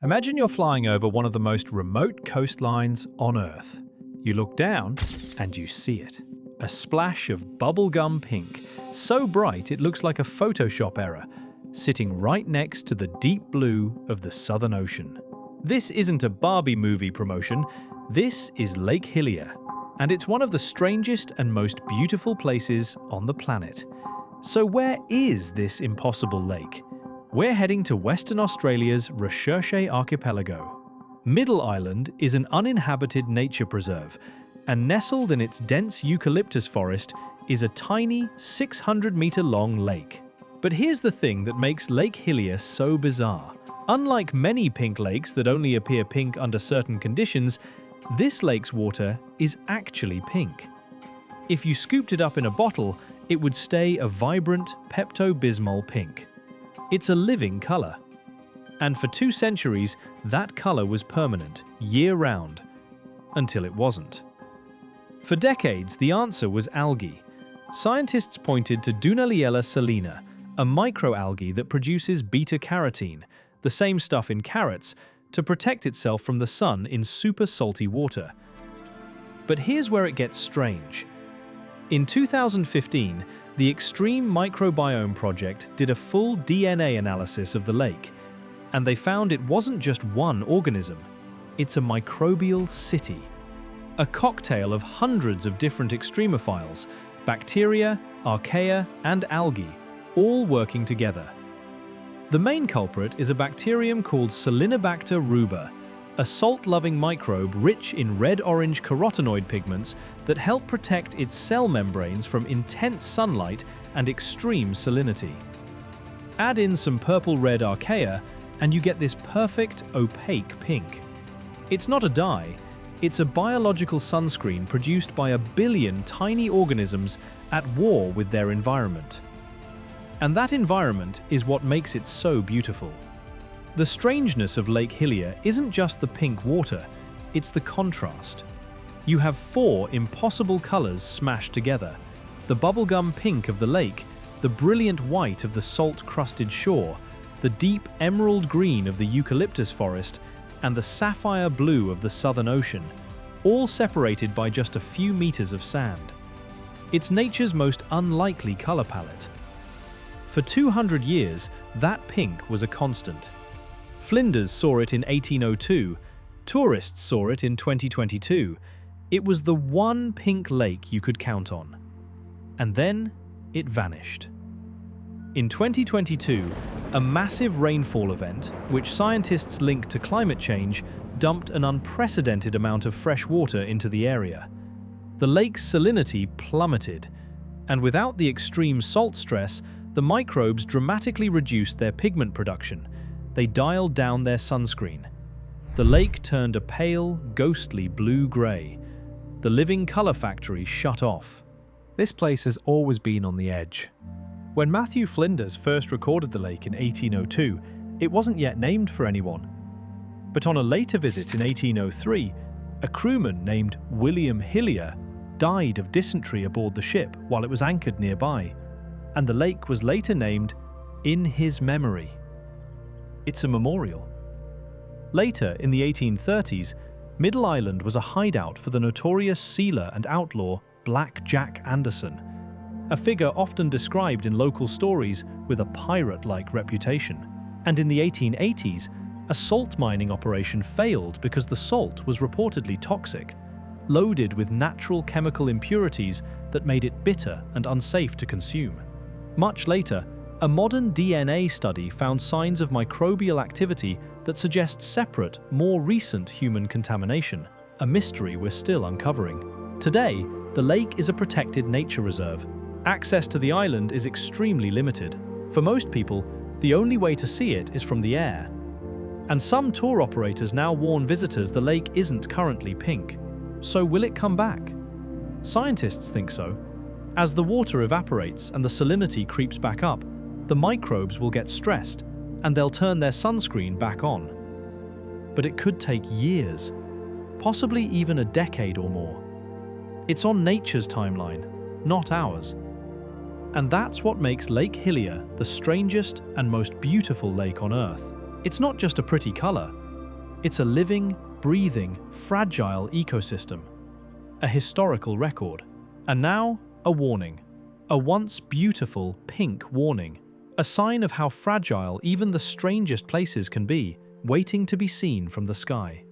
Imagine you're flying over one of the most remote coastlines on Earth. You look down and you see it. A splash of bubblegum pink, so bright it looks like a Photoshop error, sitting right next to the deep blue of the Southern Ocean. This isn't a Barbie movie promotion, this is Lake Hillier, and it's one of the strangest and most beautiful places on the planet. So where is this impossible lake? We're heading to Western Australia's Recherche Archipelago. Middle Island is an uninhabited nature preserve, and nestled in its dense eucalyptus forest is a tiny 600-meter-long lake. But here's the thing that makes Lake Hillier so bizarre. Unlike many pink lakes that only appear pink under certain conditions, this lake's water is actually pink. If you scooped it up in a bottle, it would stay a vibrant Pepto-Bismol pink. It's a living color. And for 2 centuries, that color was permanent, year-round, until it wasn't. For decades, the answer was algae. Scientists pointed to Dunaliella salina, a micro-algae that produces beta-carotene, the same stuff in carrots, to protect itself from the sun in super salty water. But here's where it gets strange. In 2015, the Extreme Microbiome project did a full DNA analysis of the lake, and they found it wasn't just one organism, it's a microbial city. A cocktail of hundreds of different extremophiles, bacteria, archaea, and algae, all working together. The main culprit is a bacterium called Salinobacter ruber, a salt-loving microbe rich in red-orange carotenoid pigments that help protect its cell membranes from intense sunlight and extreme salinity. Add in some purple-red archaea, and you get this perfect, opaque pink. It's not a dye, it's a biological sunscreen produced by 1 billion tiny organisms at war with their environment. And that environment is what makes it so beautiful. The strangeness of Lake Hillier isn't just the pink water, it's the contrast. You have 4 impossible colors smashed together: the bubblegum pink of the lake, the brilliant white of the salt-crusted shore, the deep emerald green of the eucalyptus forest, and the sapphire blue of the Southern Ocean, all separated by just a few meters of sand. It's nature's most unlikely color palette. For 200 years, that pink was a constant. Flinders saw it in 1802, tourists saw it in 2022. It was the one pink lake you could count on. And then it vanished. In 2022, a massive rainfall event, which scientists link to climate change, dumped an unprecedented amount of fresh water into the area. The lake's salinity plummeted, and without the extreme salt stress, the microbes dramatically reduced their pigment production. They dialed down their sunscreen. The lake turned a pale, ghostly blue-gray. The living color factory shut off. This place has always been on the edge. When Matthew Flinders first recorded the lake in 1802, it wasn't yet named for anyone. But on a later visit in 1803, a crewman named William Hillier died of dysentery aboard the ship while it was anchored nearby, and the lake was later named in his memory. It's a memorial. Later, in the 1830s, Middle Island was a hideout for the notorious sealer and outlaw Blackjack Anderson, a figure often described in local stories with a pirate-like reputation. And in the 1880s, a salt mining operation failed because the salt was reportedly toxic, loaded with natural chemical impurities that made it bitter and unsafe to consume. Much later, a modern DNA study found signs of microbial activity that suggest separate, more recent human contamination, a mystery we're still uncovering. Today, the lake is a protected nature reserve. Access to the island is extremely limited. For most people, the only way to see it is from the air. And some tour operators now warn visitors the lake isn't currently pink. So will it come back? Scientists think so. As the water evaporates and the salinity creeps back up, the microbes will get stressed and they'll turn their sunscreen back on. But it could take years, possibly even a decade or more. It's on nature's timeline, not ours. And that's what makes Lake Hillier the strangest and most beautiful lake on Earth. It's not just a pretty color, It's a living, breathing, fragile ecosystem. A historical record. And now, a warning. A once beautiful pink warning. A sign of how fragile even the strangest places can be, waiting to be seen from the sky.